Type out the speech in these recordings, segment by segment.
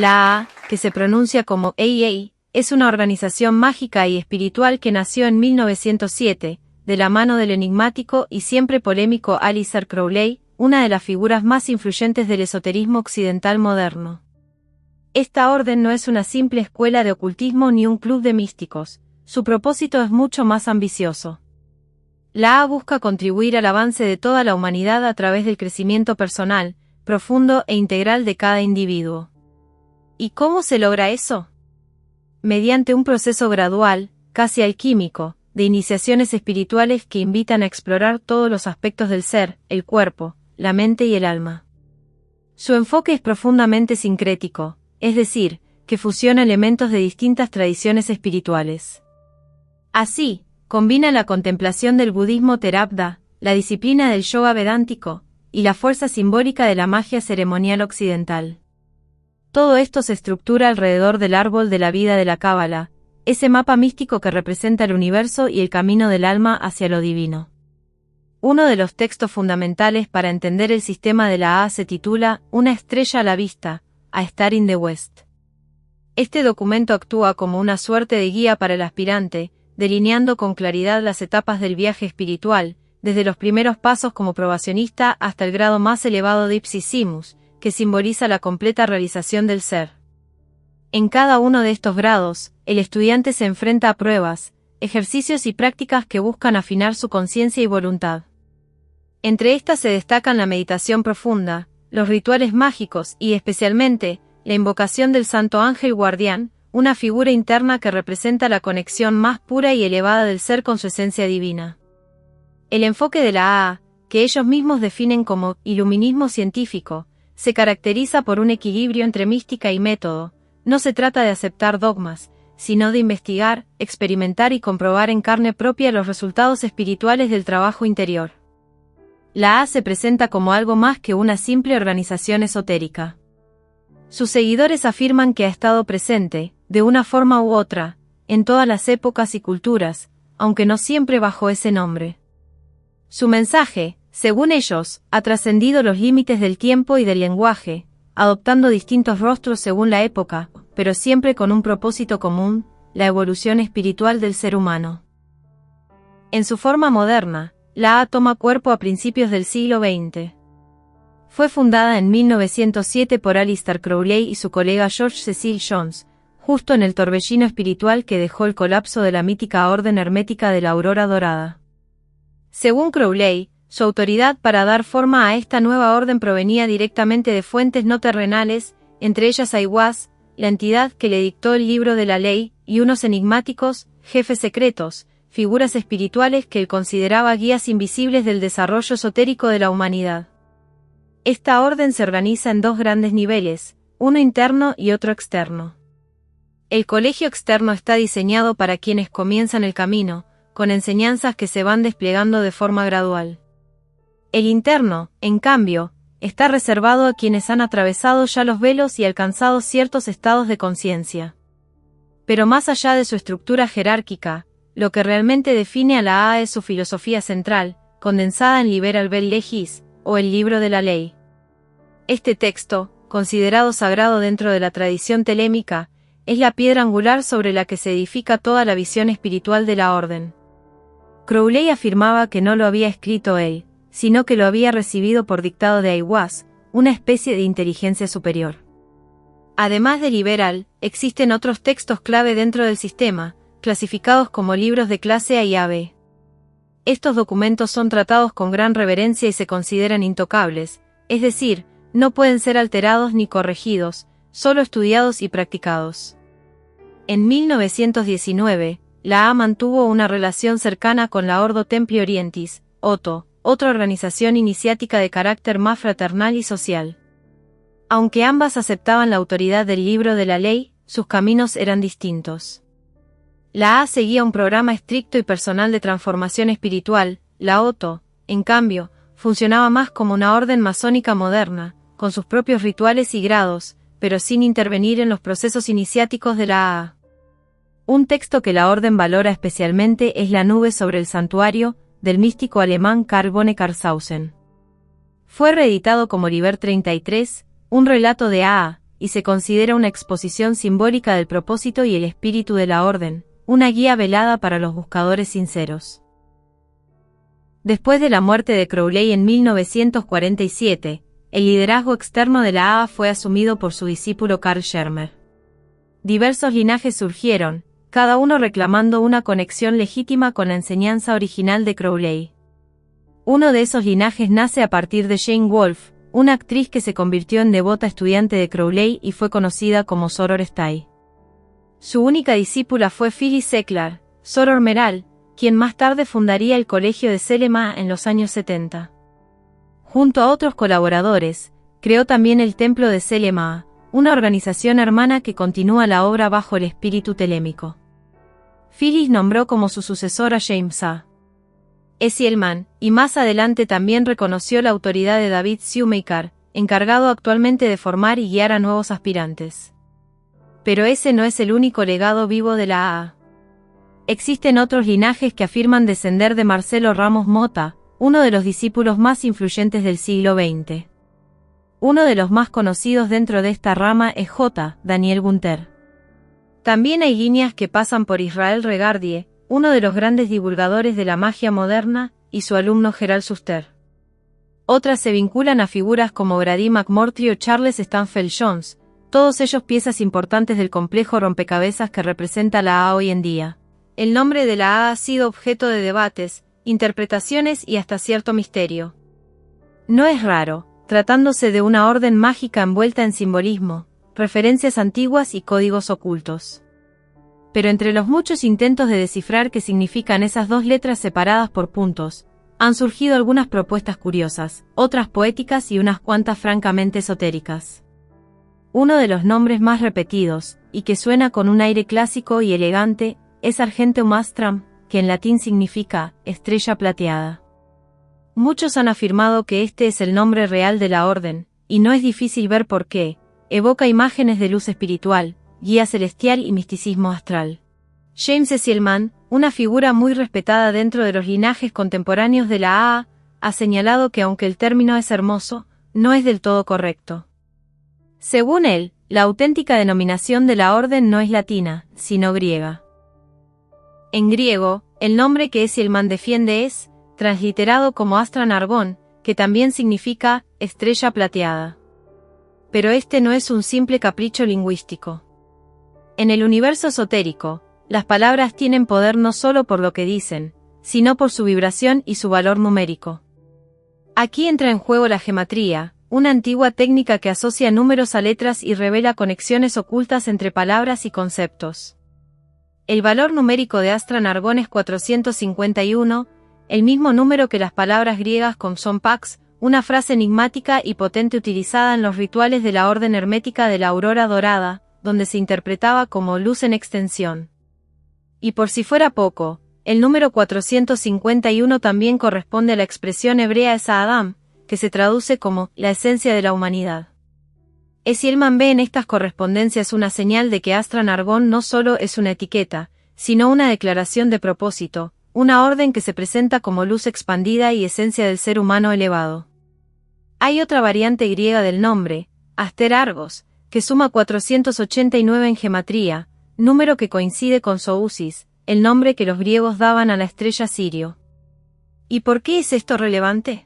La AA, que se pronuncia como AA, es una organización mágica y espiritual que nació en 1907, de la mano del enigmático y siempre polémico Aleister Crowley, una de las figuras más influyentes del esoterismo occidental moderno. Esta orden no es una simple escuela de ocultismo ni un club de místicos, su propósito es mucho más ambicioso. La AA busca contribuir al avance de toda la humanidad a través del crecimiento personal, profundo e integral de cada individuo. ¿Y cómo se logra eso? Mediante un proceso gradual, casi alquímico, de iniciaciones espirituales que invitan a explorar todos los aspectos del ser, el cuerpo, la mente y el alma. Su enfoque es profundamente sincrético, es decir, que fusiona elementos de distintas tradiciones espirituales. Así, combina la contemplación del budismo Theravada, la disciplina del yoga vedántico, y la fuerza simbólica de la magia ceremonial occidental. Todo esto se estructura alrededor del árbol de la vida de la Cábala, ese mapa místico que representa el universo y el camino del alma hacia lo divino. Uno de los textos fundamentales para entender el sistema de la AA se titula Una estrella a la vista, A Star in the West. Este documento actúa como una suerte de guía para el aspirante, delineando con claridad las etapas del viaje espiritual, desde los primeros pasos como probacionista hasta el grado más elevado de Ipsis Simus, que simboliza la completa realización del ser. En cada uno de estos grados, el estudiante se enfrenta a pruebas, ejercicios y prácticas que buscan afinar su conciencia y voluntad. Entre estas se destacan la meditación profunda, los rituales mágicos y, especialmente, la invocación del Santo Ángel Guardián, una figura interna que representa la conexión más pura y elevada del ser con su esencia divina. El enfoque de la AA, que ellos mismos definen como iluminismo científico, se caracteriza por un equilibrio entre mística y método. No se trata de aceptar dogmas, sino de investigar, experimentar y comprobar en carne propia los resultados espirituales del trabajo interior. La AA se presenta como algo más que una simple organización esotérica. Sus seguidores afirman que ha estado presente, de una forma u otra, en todas las épocas y culturas, aunque no siempre bajo ese nombre. Su mensaje, según ellos, ha trascendido los límites del tiempo y del lenguaje, adoptando distintos rostros según la época, pero siempre con un propósito común, la evolución espiritual del ser humano. En su forma moderna, la AA toma cuerpo a principios del siglo XX. Fue fundada en 1907 por Aleister Crowley y su colega George Cecil Jones, justo en el torbellino espiritual que dejó el colapso de la mítica Orden Hermética de la Aurora Dorada. Según Crowley, su autoridad para dar forma a esta nueva orden provenía directamente de fuentes no terrenales, entre ellas Aiwass, la entidad que le dictó el libro de la ley, y unos enigmáticos, jefes secretos, figuras espirituales que él consideraba guías invisibles del desarrollo esotérico de la humanidad. Esta orden se organiza en dos grandes niveles, uno interno y otro externo. El colegio externo está diseñado para quienes comienzan el camino, con enseñanzas que se van desplegando de forma gradual. El interno, en cambio, está reservado a quienes han atravesado ya los velos y alcanzado ciertos estados de conciencia. Pero más allá de su estructura jerárquica, lo que realmente define a la AA es su filosofía central, condensada en Liberal Bell Legis, o el libro de la ley. Este texto, considerado sagrado dentro de la tradición telémica, es la piedra angular sobre la que se edifica toda la visión espiritual de la orden. Crowley afirmaba que no lo había escrito él, sino que lo había recibido por dictado de Aiwass, una especie de inteligencia superior. Además de Liberal, existen otros textos clave dentro del sistema, clasificados como libros de clase A y AB. Estos documentos son tratados con gran reverencia y se consideran intocables, es decir, no pueden ser alterados ni corregidos, solo estudiados y practicados. En 1919, la AA mantuvo una relación cercana con la Ordo Templi Orientis, OTO, otra organización iniciática de carácter más fraternal y social. Aunque ambas aceptaban la autoridad del libro de la ley, sus caminos eran distintos. La AA seguía un programa estricto y personal de transformación espiritual, la OTO, en cambio, funcionaba más como una orden masónica moderna, con sus propios rituales y grados, pero sin intervenir en los procesos iniciáticos de la AA. Un texto que la orden valora especialmente es La nube sobre el santuario, del místico alemán Karl von Karlshausen. Fue reeditado como Liber 33, un relato de AA, y se considera una exposición simbólica del propósito y el espíritu de la orden, una guía velada para los buscadores sinceros. Después de la muerte de Crowley en 1947, el liderazgo externo de la AA fue asumido por su discípulo Carl Shermer. Diversos linajes surgieron, cada uno reclamando una conexión legítima con la enseñanza original de Crowley. Uno de esos linajes nace a partir de Jane Wolfe, una actriz que se convirtió en devota estudiante de Crowley y fue conocida como Soror Stay. Su única discípula fue Phyllis Seckler, Soror Meral, quien más tarde fundaría el Colegio de Selema en los años 70. Junto a otros colaboradores, creó también el Templo de Selema, una organización hermana que continúa la obra bajo el espíritu telémico. Phyllis nombró como su sucesor a James A. Esselman, y más adelante también reconoció la autoridad de David Shoemaker, encargado actualmente de formar y guiar a nuevos aspirantes. Pero ese no es el único legado vivo de la AA. Existen otros linajes que afirman descender de Marcelo Ramos Mota, uno de los discípulos más influyentes del siglo XX. Uno de los más conocidos dentro de esta rama es J. Daniel Gunter. También hay líneas que pasan por Israel Regardie, uno de los grandes divulgadores de la magia moderna, y su alumno Gerald Suster. Otras se vinculan a figuras como Grady McMurtry o Charles Stanfield Jones, todos ellos piezas importantes del complejo rompecabezas que representa la AA hoy en día. El nombre de la AA ha sido objeto de debates, interpretaciones y hasta cierto misterio. No es raro, tratándose de una orden mágica envuelta en simbolismo, referencias antiguas y códigos ocultos. Pero entre los muchos intentos de descifrar qué significan esas dos letras separadas por puntos, han surgido algunas propuestas curiosas, otras poéticas y unas cuantas francamente esotéricas. Uno de los nombres más repetidos, y que suena con un aire clásico y elegante, es Argenteum Astram, que en latín significa estrella plateada. Muchos han afirmado que este es el nombre real de la orden, y no es difícil ver por qué. Evoca imágenes de luz espiritual, guía celestial y misticismo astral. James Esselman, una figura muy respetada dentro de los linajes contemporáneos de la AA, ha señalado que aunque el término es hermoso, no es del todo correcto. Según él, la auténtica denominación de la orden no es latina, sino griega. En griego, el nombre que Esselman defiende es, transliterado como Astran Argon, que también significa estrella plateada. Pero este no es un simple capricho lingüístico. En el universo esotérico, las palabras tienen poder no solo por lo que dicen, sino por su vibración y su valor numérico. Aquí entra en juego la gematría, una antigua técnica que asocia números a letras y revela conexiones ocultas entre palabras y conceptos. El valor numérico de Astran Argon es 451, el mismo número que las palabras griegas Komson Pax, una frase enigmática y potente utilizada en los rituales de la Orden Hermética de la Aurora Dorada, donde se interpretaba como luz en extensión. Y por si fuera poco, el número 451 también corresponde a la expresión hebrea Esa Adam, que se traduce como la esencia de la humanidad. Esselman ve en estas correspondencias una señal de que Astran Argon no solo es una etiqueta, sino una declaración de propósito, una orden que se presenta como luz expandida y esencia del ser humano elevado. Hay otra variante griega del nombre, Aster Argos, que suma 489 en gematría, número que coincide con Sousis, el nombre que los griegos daban a la estrella Sirio. ¿Y por qué es esto relevante?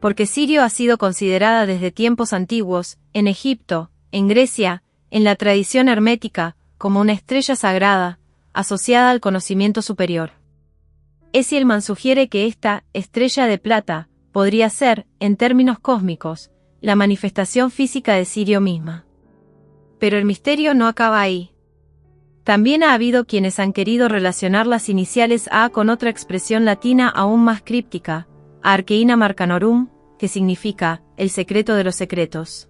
Porque Sirio ha sido considerada desde tiempos antiguos, en Egipto, en Grecia, en la tradición hermética, como una estrella sagrada, asociada al conocimiento superior. Esselman sugiere que esta estrella de plata podría ser, en términos cósmicos, la manifestación física de Sirio misma. Pero el misterio no acaba ahí. También ha habido quienes han querido relacionar las iniciales A con otra expresión latina aún más críptica, Arkeina Marcanorum, que significa el secreto de los secretos.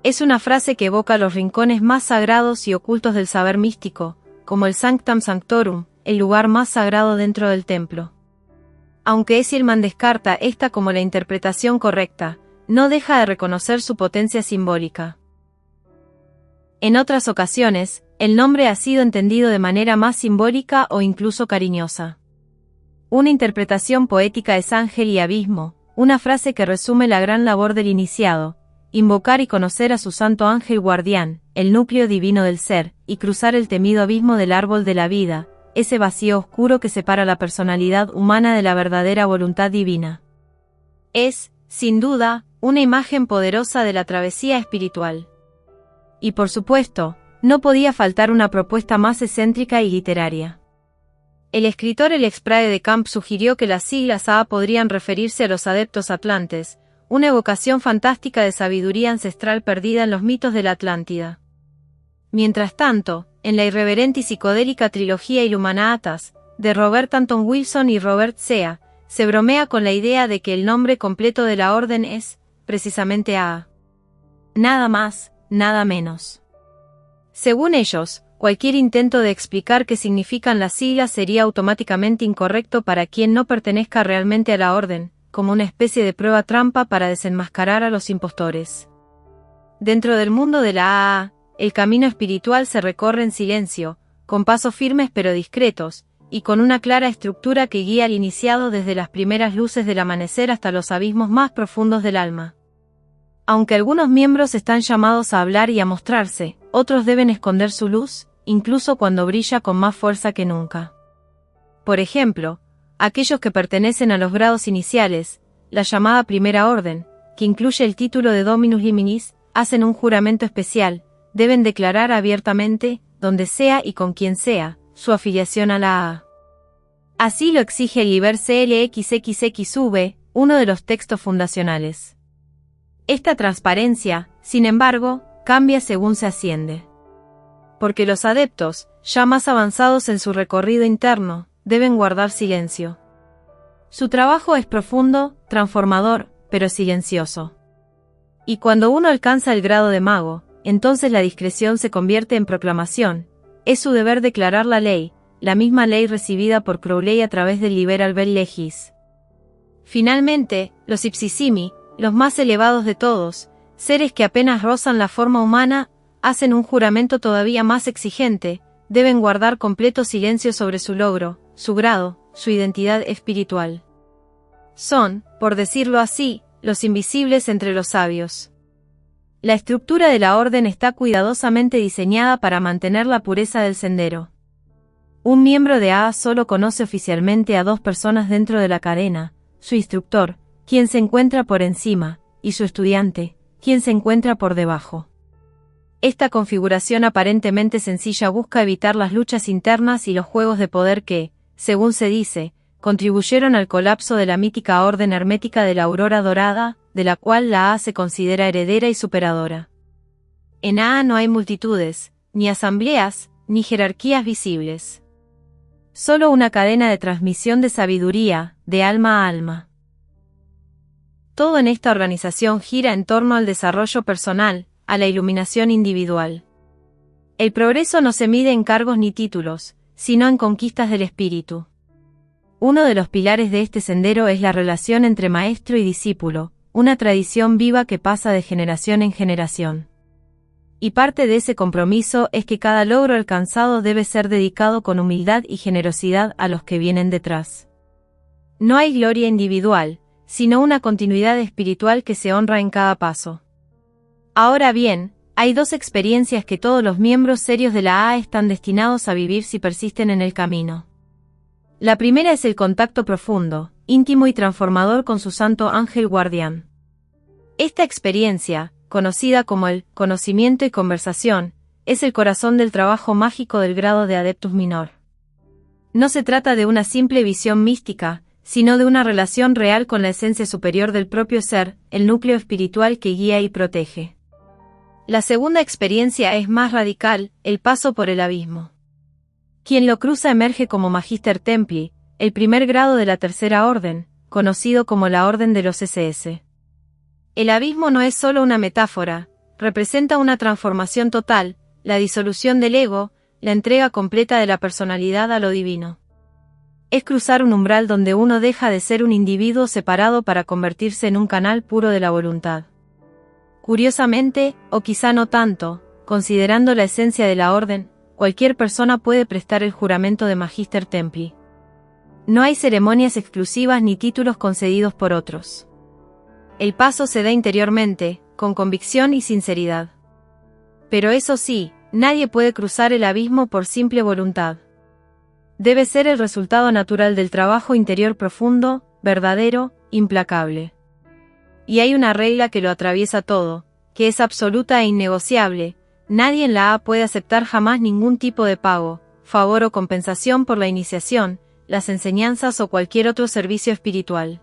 Es una frase que evoca los rincones más sagrados y ocultos del saber místico, como el Sanctam Sanctorum, el lugar más sagrado dentro del templo. Aunque Esselman descarta esta como la interpretación correcta, no deja de reconocer su potencia simbólica. En otras ocasiones, el nombre ha sido entendido de manera más simbólica o incluso cariñosa. Una interpretación poética es ángel y abismo, una frase que resume la gran labor del iniciado, invocar y conocer a su santo ángel guardián, el núcleo divino del ser, y cruzar el temido abismo del árbol de la vida, ese vacío oscuro que separa la personalidad humana de la verdadera voluntad divina. Es, sin duda, una imagen poderosa de la travesía espiritual. Y por supuesto, no podía faltar una propuesta más excéntrica y literaria. El escritor Alex Praed de Camp sugirió que las siglas AA podrían referirse a los adeptos atlantes, una evocación fantástica de sabiduría ancestral perdida en los mitos de la Atlántida. Mientras tanto, en la irreverente y psicodélica trilogía Illuminatas, de Robert Anton Wilson y Robert Sea, se bromea con la idea de que el nombre completo de la orden es, precisamente AA. Nada más, nada menos. Según ellos, cualquier intento de explicar qué significan las siglas sería automáticamente incorrecto para quien no pertenezca realmente a la orden, como una especie de prueba trampa para desenmascarar a los impostores. Dentro del mundo de la AA, el camino espiritual se recorre en silencio, con pasos firmes pero discretos, y con una clara estructura que guía al iniciado desde las primeras luces del amanecer hasta los abismos más profundos del alma. Aunque algunos miembros están llamados a hablar y a mostrarse, otros deben esconder su luz, incluso cuando brilla con más fuerza que nunca. Por ejemplo, aquellos que pertenecen a los grados iniciales, la llamada Primera Orden, que incluye el título de Dominus Liminis, hacen un juramento especial, deben declarar abiertamente, donde sea y con quien sea, su afiliación a la AA. Así lo exige el Liber CLXXXV, uno de los textos fundacionales. Esta transparencia, sin embargo, cambia según se asciende. Porque los adeptos, ya más avanzados en su recorrido interno, deben guardar silencio. Su trabajo es profundo, transformador, pero silencioso. Y cuando uno alcanza el grado de mago, entonces la discreción se convierte en proclamación. Es su deber declarar la ley, la misma ley recibida por Crowley a través del Liberal Bell Legis. Finalmente, los Ipsissimi, los más elevados de todos, seres que apenas rozan la forma humana, hacen un juramento todavía más exigente, deben guardar completo silencio sobre su logro, su grado, su identidad espiritual. Son, por decirlo así, los invisibles entre los sabios. La estructura de la orden está cuidadosamente diseñada para mantener la pureza del sendero. Un miembro de AA solo conoce oficialmente a 2 personas dentro de la cadena, su instructor, quien se encuentra por encima, y su estudiante, quien se encuentra por debajo. Esta configuración aparentemente sencilla busca evitar las luchas internas y los juegos de poder que, según se dice, contribuyeron al colapso de la mítica orden hermética de la Aurora Dorada, de la cual la AA se considera heredera y superadora. En AA no hay multitudes, ni asambleas, ni jerarquías visibles. Solo una cadena de transmisión de sabiduría, de alma a alma. Todo en esta organización gira en torno al desarrollo personal, a la iluminación individual. El progreso no se mide en cargos ni títulos, sino en conquistas del espíritu. Uno de los pilares de este sendero es la relación entre maestro y discípulo, una tradición viva que pasa de generación en generación. Y parte de ese compromiso es que cada logro alcanzado debe ser dedicado con humildad y generosidad a los que vienen detrás. No hay gloria individual, sino una continuidad espiritual que se honra en cada paso. Ahora bien, hay 2 experiencias que todos los miembros serios de la AA están destinados a vivir si persisten en el camino. La primera es el contacto profundo, íntimo y transformador con su santo ángel guardián. Esta experiencia, conocida como el conocimiento y conversación, es el corazón del trabajo mágico del grado de Adeptus Minor. No se trata de una simple visión mística, sino de una relación real con la esencia superior del propio ser, el núcleo espiritual que guía y protege. La segunda experiencia es más radical, el paso por el abismo. Quien lo cruza emerge como Magister Templi, el primer grado de la tercera orden, conocido como la Orden de los SS. El abismo no es solo una metáfora, representa una transformación total, la disolución del ego, la entrega completa de la personalidad a lo divino. Es cruzar un umbral donde uno deja de ser un individuo separado para convertirse en un canal puro de la voluntad. Curiosamente, o quizá no tanto, considerando la esencia de la orden, cualquier persona puede prestar el juramento de Magister Templi. No hay ceremonias exclusivas ni títulos concedidos por otros. El paso se da interiormente, con convicción y sinceridad. Pero eso sí, nadie puede cruzar el abismo por simple voluntad. Debe ser el resultado natural del trabajo interior profundo, verdadero, implacable. Y hay una regla que lo atraviesa todo, que es absoluta e innegociable: nadie en la A puede aceptar jamás ningún tipo de pago, favor o compensación por la iniciación, las enseñanzas o cualquier otro servicio espiritual.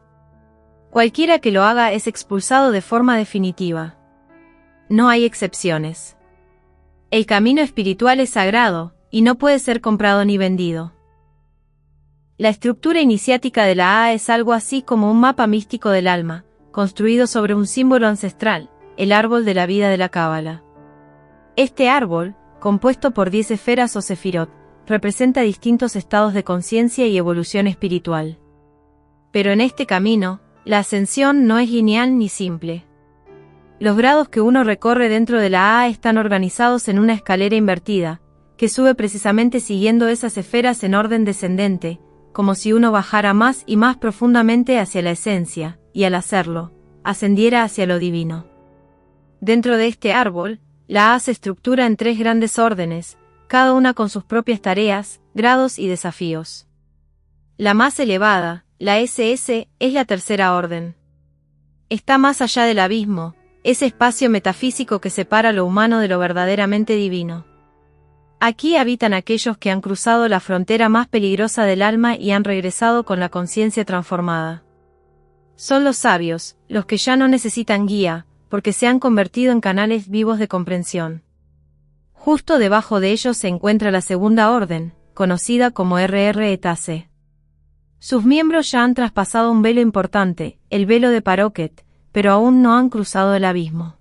Cualquiera que lo haga es expulsado de forma definitiva. No hay excepciones. El camino espiritual es sagrado, y no puede ser comprado ni vendido. La estructura iniciática de la A es algo así como un mapa místico del alma, construido sobre un símbolo ancestral, el árbol de la vida de la Cábala. Este árbol, compuesto por 10 esferas o sefirot, representa distintos estados de conciencia y evolución espiritual. Pero en este camino, la ascensión no es lineal ni simple. Los grados que uno recorre dentro de la A están organizados en una escalera invertida, que sube precisamente siguiendo esas esferas en orden descendente, como si uno bajara más y más profundamente hacia la esencia, y al hacerlo, ascendiera hacia lo divino. Dentro de este árbol, la A se estructura en 3 grandes órdenes, cada una con sus propias tareas, grados y desafíos. La más elevada, la SS, es la tercera orden. Está más allá del abismo, ese espacio metafísico que separa lo humano de lo verdaderamente divino. Aquí habitan aquellos que han cruzado la frontera más peligrosa del alma y han regresado con la conciencia transformada. Son los sabios, los que ya no necesitan guía, porque se han convertido en canales vivos de comprensión. Justo debajo de ellos se encuentra la segunda orden, conocida como RR Eta C. Sus miembros ya han traspasado un velo importante, el velo de Paroquet, pero aún no han cruzado el abismo.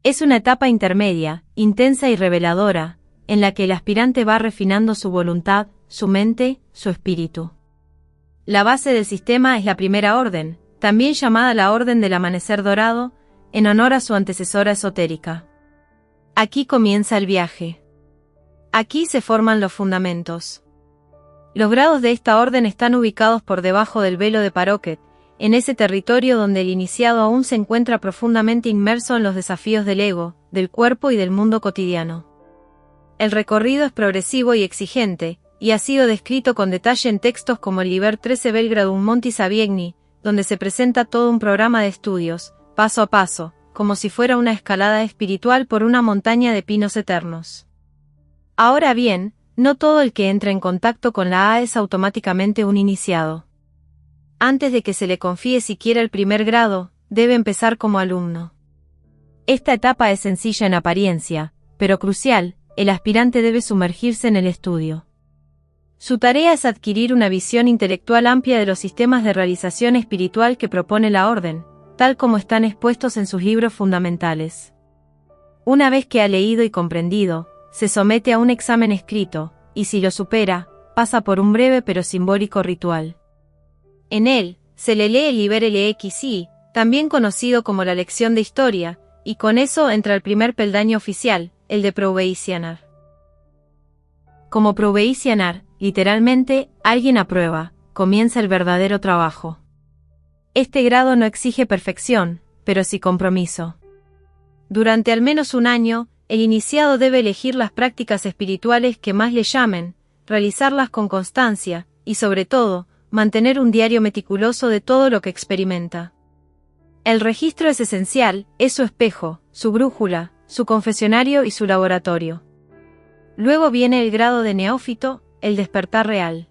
Es una etapa intermedia, intensa y reveladora, en la que el aspirante va refinando su voluntad, su mente, su espíritu. La base del sistema es la primera orden, también llamada la Orden del Amanecer Dorado, en honor a su antecesora esotérica. Aquí comienza el viaje. Aquí se forman los fundamentos. Los grados de esta orden están ubicados por debajo del velo de Paroquet, en ese territorio donde el iniciado aún se encuentra profundamente inmerso en los desafíos del ego, del cuerpo y del mundo cotidiano. El recorrido es progresivo y exigente, y ha sido descrito con detalle en textos como el Liber 13 Belgradum Monti Sabiegni, donde se presenta todo un programa de estudios, paso a paso, como si fuera una escalada espiritual por una montaña de pinos eternos. Ahora bien, no todo el que entra en contacto con la A es automáticamente un iniciado. Antes de que se le confíe siquiera el primer grado, debe empezar como alumno. Esta etapa es sencilla en apariencia, pero crucial. El aspirante debe sumergirse en el estudio. Su tarea es adquirir una visión intelectual amplia de los sistemas de realización espiritual que propone la orden, tal como están expuestos en sus libros fundamentales. Una vez que ha leído y comprendido, se somete a un examen escrito, y si lo supera, pasa por un breve pero simbólico ritual. En él, se le lee el Liber LXI, también conocido como la lección de historia, y con eso entra el primer peldaño oficial, el de Proveisianar. Como Proveisianar, literalmente, alguien aprueba, comienza el verdadero trabajo. Este grado no exige perfección, pero sí compromiso. Durante al menos un año, el iniciado debe elegir las prácticas espirituales que más le llamen, realizarlas con constancia, y sobre todo, mantener un diario meticuloso de todo lo que experimenta. El registro es esencial, es su espejo, su brújula, su confesionario y su laboratorio. Luego viene el grado de neófito, el despertar real.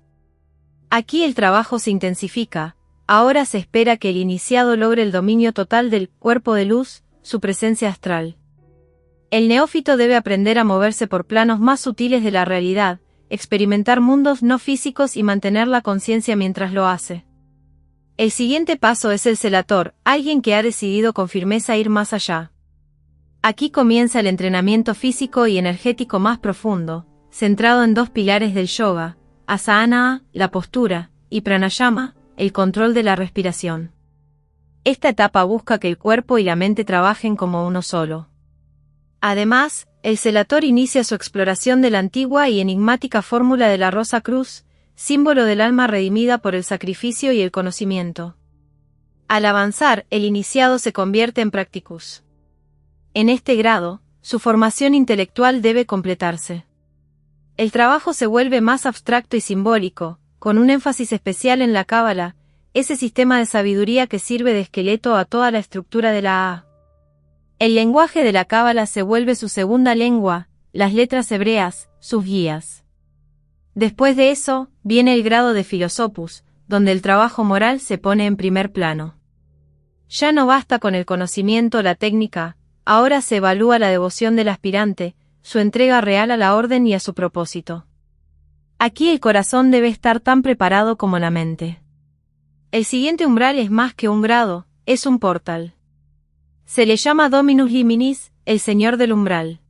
Aquí el trabajo se intensifica, ahora se espera que el iniciado logre el dominio total del cuerpo de luz, su presencia astral. El neófito debe aprender a moverse por planos más sutiles de la realidad, experimentar mundos no físicos y mantener la conciencia mientras lo hace. El siguiente paso es el celator, alguien que ha decidido con firmeza ir más allá. Aquí comienza el entrenamiento físico y energético más profundo, centrado en 2 pilares del yoga, asana, la postura, y pranayama, el control de la respiración. Esta etapa busca que el cuerpo y la mente trabajen como uno solo. Además, el celator inicia su exploración de la antigua y enigmática fórmula de la Rosa Cruz, símbolo del alma redimida por el sacrificio y el conocimiento. Al avanzar, el iniciado se convierte en practicus. En este grado, su formación intelectual debe completarse. El trabajo se vuelve más abstracto y simbólico, con un énfasis especial en la cábala, ese sistema de sabiduría que sirve de esqueleto a toda la estructura de la A. El lenguaje de la cábala se vuelve su segunda lengua, las letras hebreas, sus guías. Después de eso, viene el grado de Philosophus, donde el trabajo moral se pone en primer plano. Ya no basta con el conocimiento o la técnica, ahora se evalúa la devoción del aspirante, su entrega real a la orden y a su propósito. Aquí el corazón debe estar tan preparado como la mente. El siguiente umbral es más que un grado, es un portal. Se le llama Dominus Liminis, el Señor del umbral.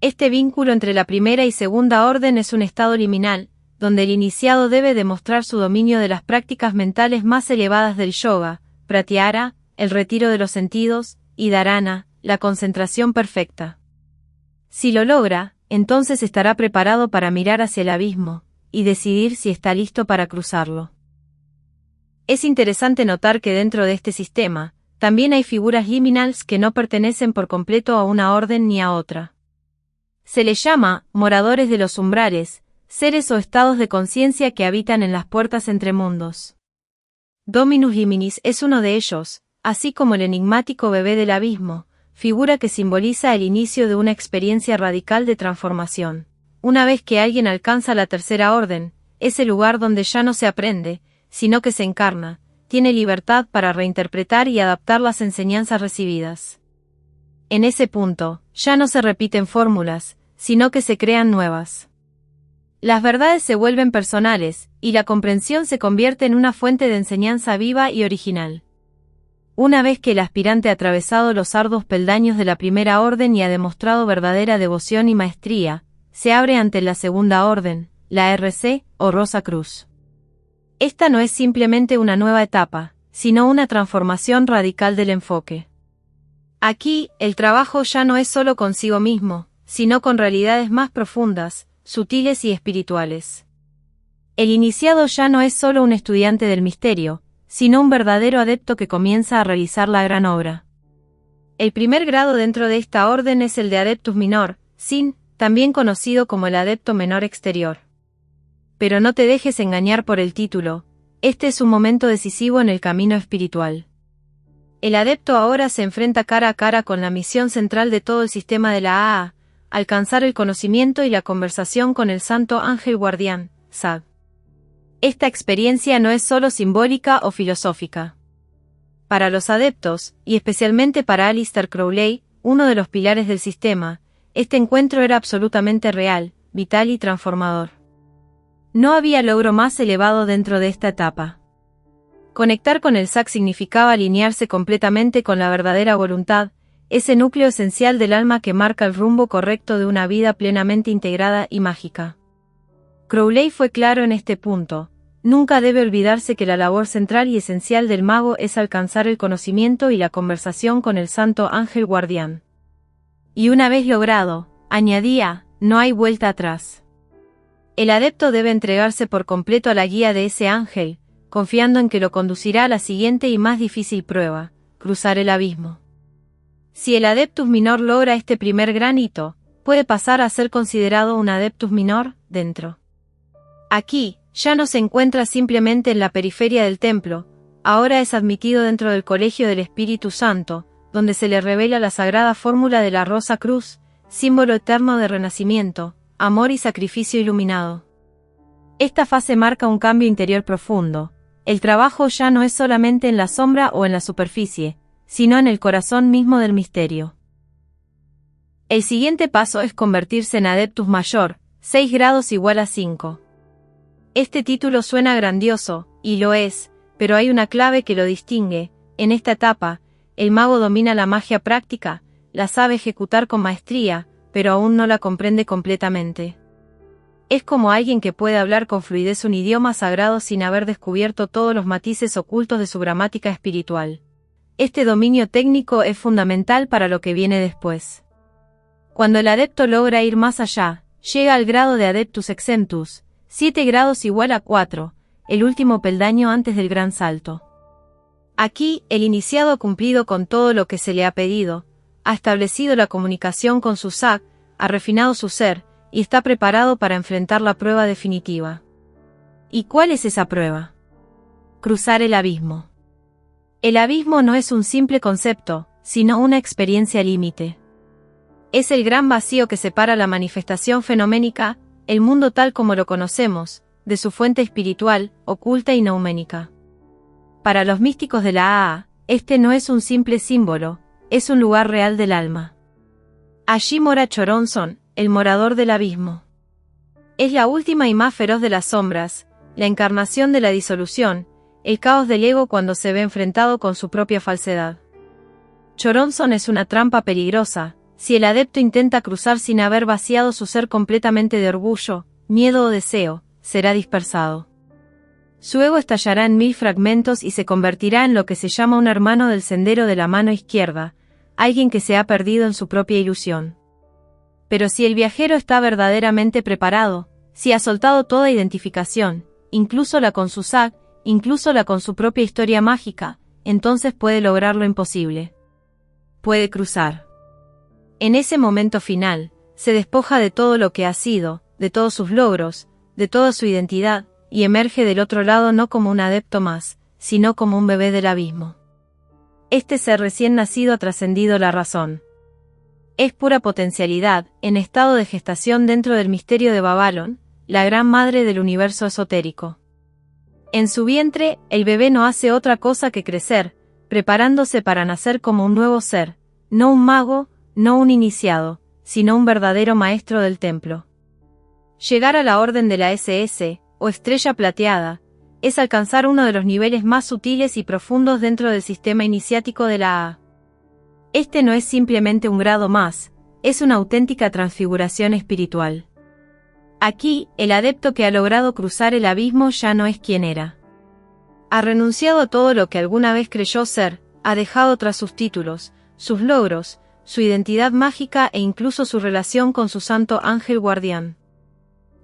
Este vínculo entre la primera y segunda orden es un estado liminal, donde el iniciado debe demostrar su dominio de las prácticas mentales más elevadas del yoga, pratyahara, el retiro de los sentidos, y dharana, la concentración perfecta. Si lo logra, entonces estará preparado para mirar hacia el abismo, y decidir si está listo para cruzarlo. Es interesante notar que dentro de este sistema, también hay figuras liminals que no pertenecen por completo a una orden ni a otra. Se les llama moradores de los umbrales, seres o estados de conciencia que habitan en las puertas entre mundos. Dominus Liminis es uno de ellos, así como el enigmático bebé del abismo, figura que simboliza el inicio de una experiencia radical de transformación. Una vez que alguien alcanza la tercera orden, es el lugar donde ya no se aprende, sino que se encarna, tiene libertad para reinterpretar y adaptar las enseñanzas recibidas. En ese punto, ya no se repiten fórmulas, sino que se crean nuevas. Las verdades se vuelven personales, y la comprensión se convierte en una fuente de enseñanza viva y original. Una vez que el aspirante ha atravesado los arduos peldaños de la primera orden y ha demostrado verdadera devoción y maestría, se abre ante la segunda orden, la RC, o Rosa Cruz. Esta no es simplemente una nueva etapa, sino una transformación radical del enfoque. Aquí, el trabajo ya no es solo consigo mismo, sino con realidades más profundas, sutiles y espirituales. El iniciado ya no es solo un estudiante del misterio, sino un verdadero adepto que comienza a realizar la gran obra. El primer grado dentro de esta orden es el de Adeptus Minor, Sin, también conocido como el Adepto Menor Exterior. Pero no te dejes engañar por el título, este es un momento decisivo en el camino espiritual. El adepto ahora se enfrenta cara a cara con la misión central de todo el sistema de la AA, alcanzar el conocimiento y la conversación con el Santo Ángel Guardián, SAG. Esta experiencia no es solo simbólica o filosófica. Para los adeptos, y especialmente para Aleister Crowley, uno de los pilares del sistema, este encuentro era absolutamente real, vital y transformador. No había logro más elevado dentro de esta etapa. Conectar con el SAG significaba alinearse completamente con la verdadera voluntad, ese núcleo esencial del alma que marca el rumbo correcto de una vida plenamente integrada y mágica. Crowley fue claro en este punto. Nunca debe olvidarse que la labor central y esencial del mago es alcanzar el conocimiento y la conversación con el Santo Ángel Guardián. Y una vez logrado, añadía, no hay vuelta atrás. El adepto debe entregarse por completo a la guía de ese ángel, confiando en que lo conducirá a la siguiente y más difícil prueba, cruzar el abismo. Si el Adeptus Minor logra este primer gran hito, puede pasar a ser considerado un Adeptus Minor, dentro. Aquí, ya no se encuentra simplemente en la periferia del templo, ahora es admitido dentro del colegio del Espíritu Santo, donde se le revela la sagrada fórmula de la Rosa Cruz, símbolo eterno de renacimiento, amor y sacrificio iluminado. Esta fase marca un cambio interior profundo. El trabajo ya no es solamente en la sombra o en la superficie, sino en el corazón mismo del misterio. El siguiente paso es convertirse en Adeptus Mayor, 6 grados igual a 5. Este título suena grandioso, y lo es, pero hay una clave que lo distingue. En esta etapa, el mago domina la magia práctica, la sabe ejecutar con maestría, pero aún no la comprende completamente. Es como alguien que puede hablar con fluidez un idioma sagrado sin haber descubierto todos los matices ocultos de su gramática espiritual. Este dominio técnico es fundamental para lo que viene después. Cuando el adepto logra ir más allá, llega al grado de Adeptus Exemptus, 7 grados igual a 4, el último peldaño antes del gran salto. Aquí, el iniciado ha cumplido con todo lo que se le ha pedido, ha establecido la comunicación con su Sak, ha refinado su ser, y está preparado para enfrentar la prueba definitiva. ¿Y cuál es esa prueba? Cruzar el abismo. El abismo no es un simple concepto, sino una experiencia límite. Es el gran vacío que separa la manifestación fenoménica, el mundo tal como lo conocemos, de su fuente espiritual, oculta y nouménica. Para los místicos de la AA, este no es un simple símbolo, es un lugar real del alma. Allí mora Choronzon, el morador del abismo. Es la última y más feroz de las sombras, la encarnación de la disolución, el caos del ego cuando se ve enfrentado con su propia falsedad. Choronzon es una trampa peligrosa, si el adepto intenta cruzar sin haber vaciado su ser completamente de orgullo, miedo o deseo, será dispersado. Su ego estallará en 1000 fragmentos y se convertirá en lo que se llama un hermano del sendero de la mano izquierda, alguien que se ha perdido en su propia ilusión. Pero si el viajero está verdaderamente preparado, si ha soltado toda identificación, incluso la con su Sak, incluso la con su propia historia mágica, entonces puede lograr lo imposible. Puede cruzar. En ese momento final, se despoja de todo lo que ha sido, de todos sus logros, de toda su identidad, y emerge del otro lado no como un adepto más, sino como un bebé del abismo. Este ser recién nacido ha trascendido la razón. Es pura potencialidad, en estado de gestación dentro del misterio de Babalon, la gran madre del universo esotérico. En su vientre, el bebé no hace otra cosa que crecer, preparándose para nacer como un nuevo ser, no un mago, no un iniciado, sino un verdadero maestro del templo. Llegar a la orden de la SS, o estrella plateada, es alcanzar uno de los niveles más sutiles y profundos dentro del sistema iniciático de la AA. Este no es simplemente un grado más, es una auténtica transfiguración espiritual. Aquí, el adepto que ha logrado cruzar el abismo ya no es quien era. Ha renunciado a todo lo que alguna vez creyó ser, ha dejado tras sus títulos, sus logros, su identidad mágica e incluso su relación con su santo ángel guardián.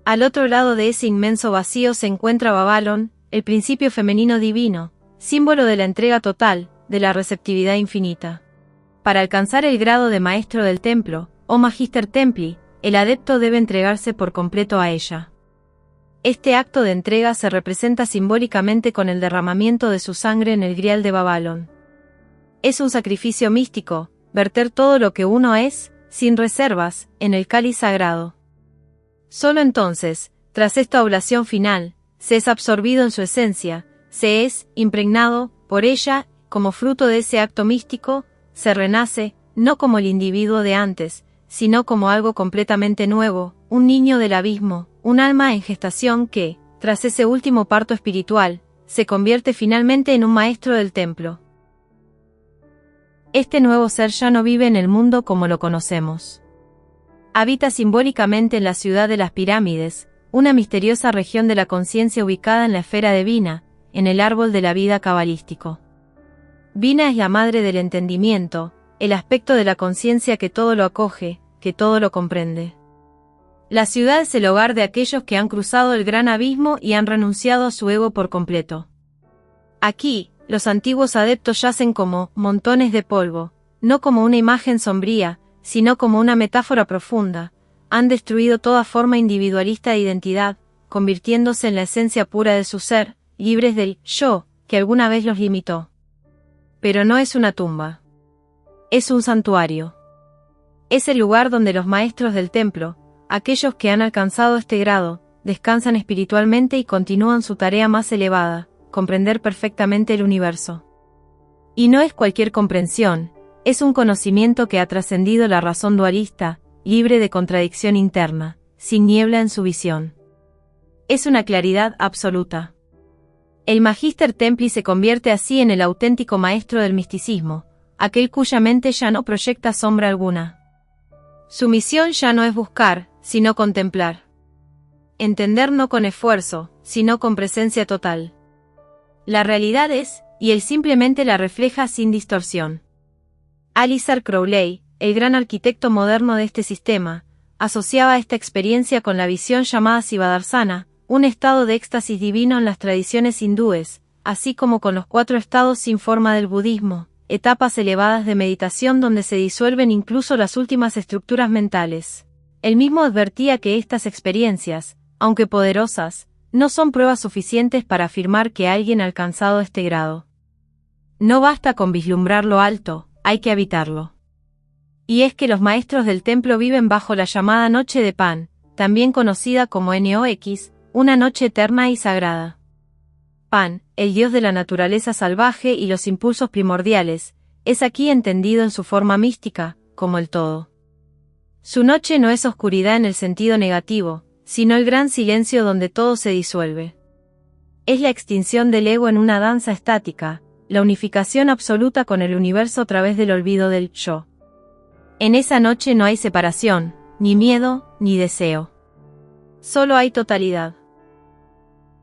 Al otro lado de ese inmenso vacío se encuentra Babalon, el principio femenino divino, símbolo de la entrega total, de la receptividad infinita. Para alcanzar el grado de maestro del templo, o Magister Templi, el adepto debe entregarse por completo a ella. Este acto de entrega se representa simbólicamente con el derramamiento de su sangre en el grial de Babalon. Es un sacrificio místico, verter todo lo que uno es, sin reservas, en el cáliz sagrado. Solo entonces, tras esta oblación final, se es absorbido en su esencia, se es impregnado por ella, como fruto de ese acto místico, se renace, no como el individuo de antes, sino como algo completamente nuevo, un niño del abismo, un alma en gestación que, tras ese último parto espiritual, se convierte finalmente en un maestro del templo. Este nuevo ser ya no vive en el mundo como lo conocemos. Habita simbólicamente en la ciudad de las pirámides, una misteriosa región de la conciencia ubicada en la esfera de Binah, en el árbol de la vida cabalístico. Binah es la madre del entendimiento, el aspecto de la conciencia que todo lo acoge, que todo lo comprende. La ciudad es el hogar de aquellos que han cruzado el gran abismo y han renunciado a su ego por completo. Aquí, los antiguos adeptos yacen como montones de polvo, no como una imagen sombría, sino como una metáfora profunda. Han destruido toda forma individualista de identidad, convirtiéndose en la esencia pura de su ser, libres del yo, que alguna vez los limitó. Pero no es una tumba. Es un santuario. Es el lugar donde los maestros del templo, aquellos que han alcanzado este grado, descansan espiritualmente y continúan su tarea más elevada, comprender perfectamente el universo. Y no es cualquier comprensión, es un conocimiento que ha trascendido la razón dualista, libre de contradicción interna, sin niebla en su visión. Es una claridad absoluta. El Magister Templi se convierte así en el auténtico maestro del misticismo, aquel cuya mente ya no proyecta sombra alguna. Su misión ya no es buscar, sino contemplar. Entender no con esfuerzo, sino con presencia total. La realidad es, y él simplemente la refleja sin distorsión. Aleister Crowley, el gran arquitecto moderno de este sistema, asociaba esta experiencia con la visión llamada Siddharthana, un estado de éxtasis divino en las tradiciones hindúes, así como con los 4 estados sin forma del budismo, etapas elevadas de meditación donde se disuelven incluso las últimas estructuras mentales. Él mismo advertía que estas experiencias, aunque poderosas, no son pruebas suficientes para afirmar que alguien ha alcanzado este grado. No basta con vislumbrar lo alto, hay que habitarlo. Y es que los maestros del templo viven bajo la llamada Noche de Pan, también conocida como Nox, una noche eterna y sagrada. Pan, el dios de la naturaleza salvaje y los impulsos primordiales, es aquí entendido en su forma mística, como el todo. Su noche no es oscuridad en el sentido negativo, sino el gran silencio donde todo se disuelve. Es la extinción del ego en una danza estática, la unificación absoluta con el universo a través del olvido del yo. En esa noche no hay separación, ni miedo, ni deseo. Solo hay totalidad.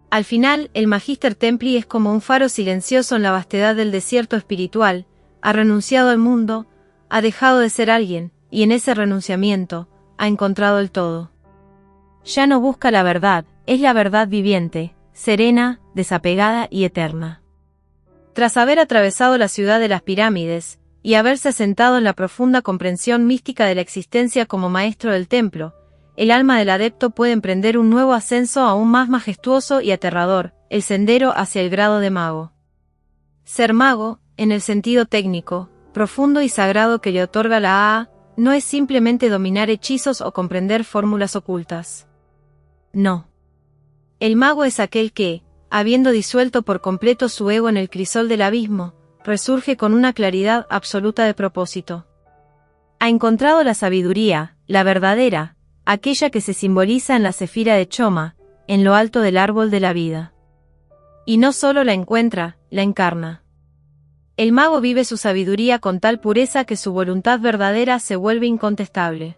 Al final, el Magister Templi es como un faro silencioso en la vastedad del desierto espiritual, ha renunciado al mundo, ha dejado de ser alguien, y en ese renunciamiento, ha encontrado el todo. Ya no busca la verdad, es la verdad viviente, serena, desapegada y eterna. Tras haber atravesado la ciudad de las pirámides, y haberse asentado en la profunda comprensión mística de la existencia como maestro del templo, el alma del adepto puede emprender un nuevo ascenso aún más majestuoso y aterrador, el sendero hacia el grado de mago. Ser mago, en el sentido técnico, profundo y sagrado que le otorga la AA, no es simplemente dominar hechizos o comprender fórmulas ocultas. No. El mago es aquel que, habiendo disuelto por completo su ego en el crisol del abismo, resurge con una claridad absoluta de propósito. Ha encontrado la sabiduría, la verdadera, aquella que se simboliza en la cefira de Choma, en lo alto del árbol de la vida. Y no solo la encuentra, la encarna. El mago vive su sabiduría con tal pureza que su voluntad verdadera se vuelve incontestable.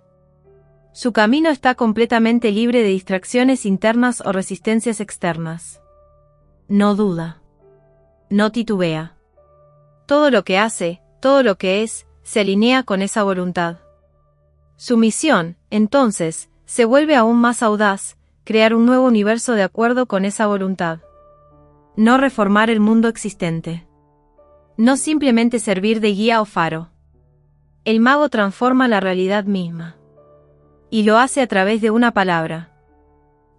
Su camino está completamente libre de distracciones internas o resistencias externas. No duda. No titubea. Todo lo que hace, todo lo que es, se alinea con esa voluntad. Su misión, entonces, se vuelve aún más audaz, crear un nuevo universo de acuerdo con esa voluntad. No reformar el mundo existente. No simplemente servir de guía o faro. El mago transforma la realidad misma. Y lo hace a través de una palabra.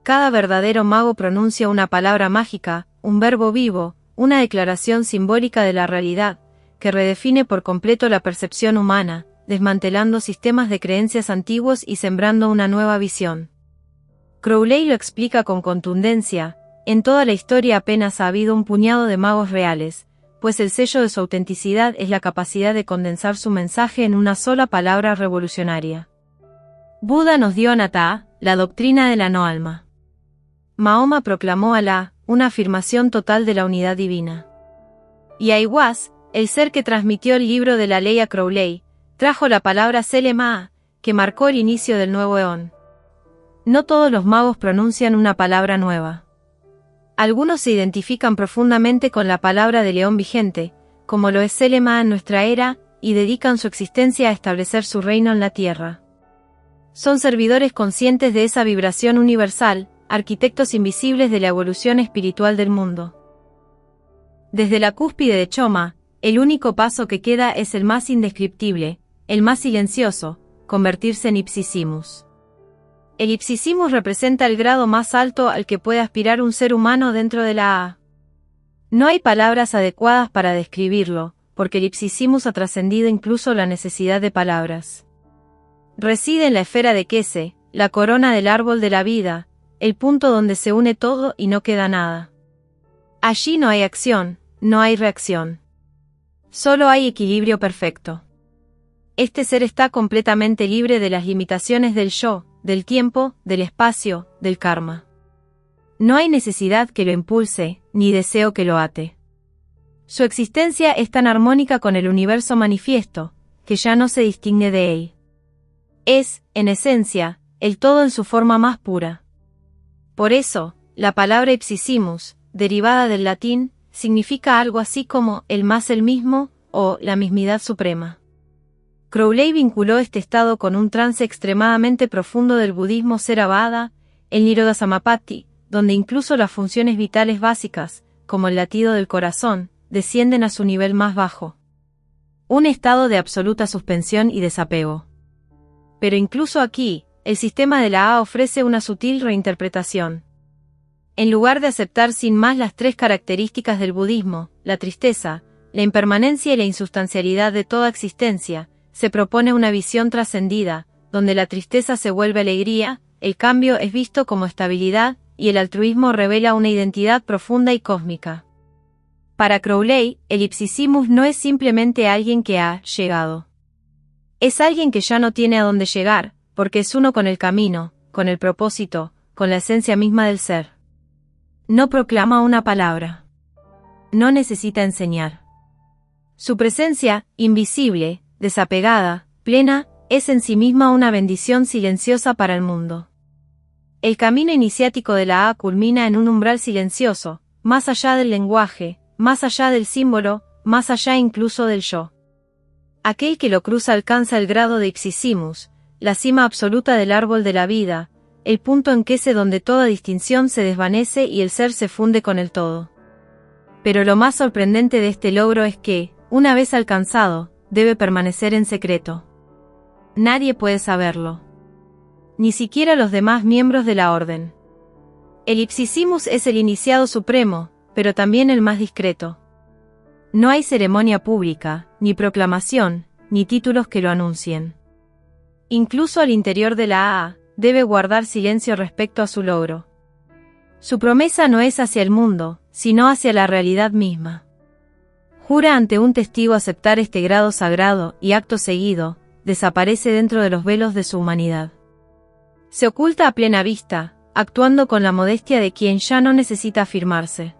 Cada verdadero mago pronuncia una palabra mágica, un verbo vivo, una declaración simbólica de la realidad, que redefine por completo la percepción humana, desmantelando sistemas de creencias antiguos y sembrando una nueva visión. Crowley lo explica con contundencia: en toda la historia apenas ha habido un puñado de magos reales, pues el sello de su autenticidad es la capacidad de condensar su mensaje en una sola palabra revolucionaria. Buda nos dio Anatta, la doctrina de la no alma. Mahoma proclamó Alá, una afirmación total de la unidad divina. Y Aiwass, el ser que transmitió el libro de la ley a Crowley, trajo la palabra Selema, que marcó el inicio del nuevo eón. No todos los magos pronuncian una palabra nueva. Algunos se identifican profundamente con la palabra del león vigente, como lo es Selema en nuestra era, y dedican su existencia a establecer su reino en la tierra. Son servidores conscientes de esa vibración universal, arquitectos invisibles de la evolución espiritual del mundo. Desde la cúspide de Choma, el único paso que queda es el más indescriptible, el más silencioso, convertirse en Ipsissimus. El Ipsissimus representa el grado más alto al que puede aspirar un ser humano dentro de la AA. No hay palabras adecuadas para describirlo, porque el Ipsissimus ha trascendido incluso la necesidad de palabras. Reside en la esfera de Kese, la corona del árbol de la vida, el punto donde se une todo y no queda nada. Allí no hay acción, no hay reacción. Solo hay equilibrio perfecto. Este ser está completamente libre de las limitaciones del yo, del tiempo, del espacio, del karma. No hay necesidad que lo impulse, ni deseo que lo ate. Su existencia es tan armónica con el universo manifiesto, que ya no se distingue de él. Es, en esencia, el todo en su forma más pura. Por eso, la palabra Ipsissimus, derivada del latín, significa algo así como el más el mismo, o la mismidad suprema. Crowley vinculó este estado con un trance extremadamente profundo del budismo Theravada, el Nirodha Samapatti, donde incluso las funciones vitales básicas, como el latido del corazón, descienden a su nivel más bajo. un estado de absoluta suspensión y desapego. Pero incluso aquí, el sistema de la A ofrece una sutil reinterpretación. En lugar de aceptar sin más las tres características del budismo, la tristeza, la impermanencia y la insustancialidad de toda existencia, se propone una visión trascendida, donde la tristeza se vuelve alegría, el cambio es visto como estabilidad, y el altruismo revela una identidad profunda y cósmica. Para Crowley, el ipsissimus no es simplemente alguien que ha llegado. Es alguien que ya no tiene a dónde llegar, porque es uno con el camino, con el propósito, con la esencia misma del ser. No proclama una palabra. No necesita enseñar. Su presencia, invisible, desapegada, plena, es en sí misma una bendición silenciosa para el mundo. El camino iniciático de la A culmina en un umbral silencioso, más allá del lenguaje, más allá del símbolo, más allá incluso del yo. Aquel que lo cruza alcanza el grado de ipsissimus, la cima absoluta del árbol de la vida, el punto en que es donde toda distinción se desvanece y el ser se funde con el todo. Pero lo más sorprendente de este logro es que, una vez alcanzado, debe permanecer en secreto. Nadie puede saberlo. Ni siquiera los demás miembros de la orden. El ipsissimus es el iniciado supremo, pero también el más discreto. No hay ceremonia pública, ni proclamación, ni títulos que lo anuncien. Incluso al interior de la A, debe guardar silencio respecto a su logro. Su promesa no es hacia el mundo, sino hacia la realidad misma. Jura ante un testigo aceptar este grado sagrado y acto seguido, desaparece dentro de los velos de su humanidad. Se oculta a plena vista, actuando con la modestia de quien ya no necesita afirmarse.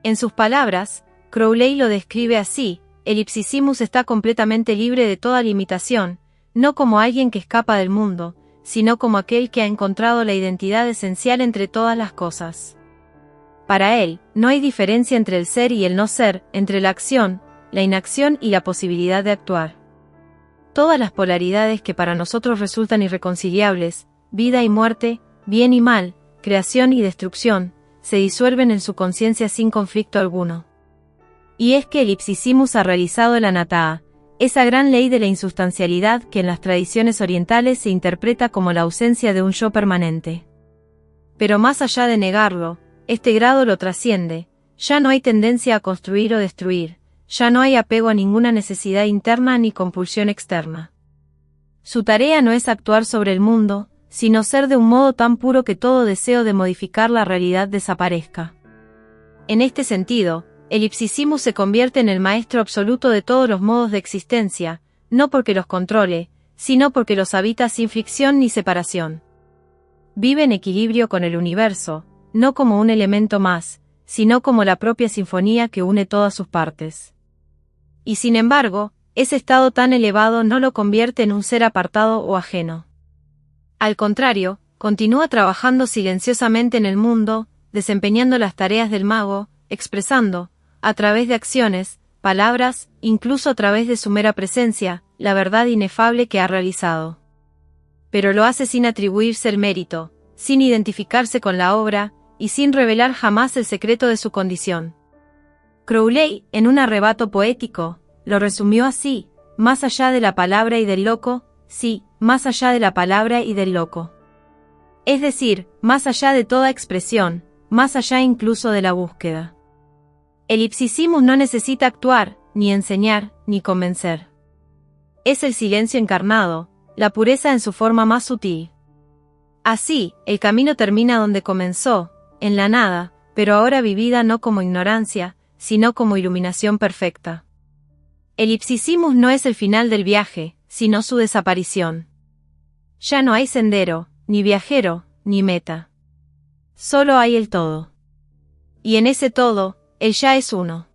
En sus palabras, Crowley lo describe así: el ipsissimus está completamente libre de toda limitación, no como alguien que escapa del mundo, sino como aquel que ha encontrado la identidad esencial entre todas las cosas. Para él, no hay diferencia entre el ser y el no ser, entre la acción, la inacción y la posibilidad de actuar. Todas las polaridades que para nosotros resultan irreconciliables, vida y muerte, bien y mal, creación y destrucción, se disuelven en su conciencia sin conflicto alguno. Y es que el ipsissimus ha realizado el anatta, esa gran ley de la insustancialidad que en las tradiciones orientales se interpreta como la ausencia de un yo permanente. Pero más allá de negarlo, este grado lo trasciende, ya no hay tendencia a construir o destruir, ya no hay apego a ninguna necesidad interna ni compulsión externa. Su tarea no es actuar sobre el mundo, sino ser de un modo tan puro que todo deseo de modificar la realidad desaparezca. En este sentido, el ipsissimus se convierte en el maestro absoluto de todos los modos de existencia, no porque los controle, sino porque los habita sin fricción ni separación. Vive en equilibrio con el universo, no como un elemento más, sino como la propia sinfonía que une todas sus partes. Y sin embargo, ese estado tan elevado no lo convierte en un ser apartado o ajeno. Al contrario, continúa trabajando silenciosamente en el mundo, desempeñando las tareas del mago, expresando, a través de acciones, palabras, incluso a través de su mera presencia, la verdad inefable que ha realizado. Pero lo hace sin atribuirse el mérito, sin identificarse con la obra, y sin revelar jamás el secreto de su condición. Crowley, en un arrebato poético, lo resumió así: más allá de la palabra y del loco, sí, más allá de la palabra y del loco. Es decir, más allá de toda expresión, más allá incluso de la búsqueda. El ipsissimus no necesita actuar, ni enseñar, ni convencer. Es el silencio encarnado, la pureza en su forma más sutil. Así, el camino termina donde comenzó, en la nada, pero ahora vivida no como ignorancia, sino como iluminación perfecta. El ipsissimus no es el final del viaje, sino su desaparición. Ya no hay sendero, ni viajero, ni meta. Solo hay el todo. Y en ese todo, el ya es uno.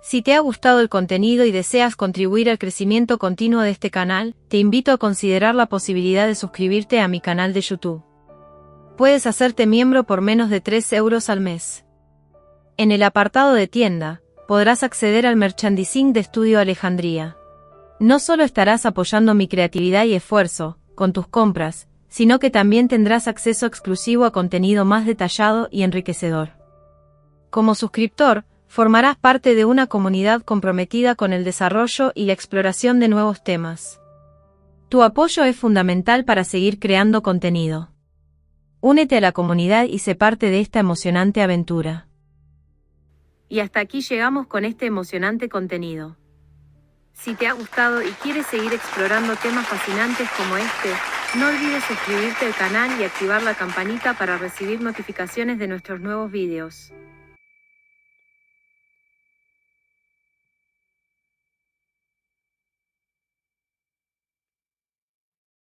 Si te ha gustado el contenido y deseas contribuir al crecimiento continuo de este canal, te invito a considerar la posibilidad de suscribirte a mi canal de YouTube. Puedes hacerte miembro por menos de 3 euros al mes. En el apartado de tienda, podrás acceder al merchandising de Estudio Alejandría. No solo estarás apoyando mi creatividad y esfuerzo, con tus compras, sino que también tendrás acceso exclusivo a contenido más detallado y enriquecedor. Como suscriptor, Formarás parte de una comunidad comprometida con el desarrollo y la exploración de nuevos temas. Tu apoyo es fundamental para seguir creando contenido. Únete a la comunidad y sé parte de esta emocionante aventura. Y hasta aquí llegamos con este emocionante contenido. Si te ha gustado y quieres seguir explorando temas fascinantes como este, no olvides suscribirte al canal y activar la campanita para recibir notificaciones de nuestros nuevos videos.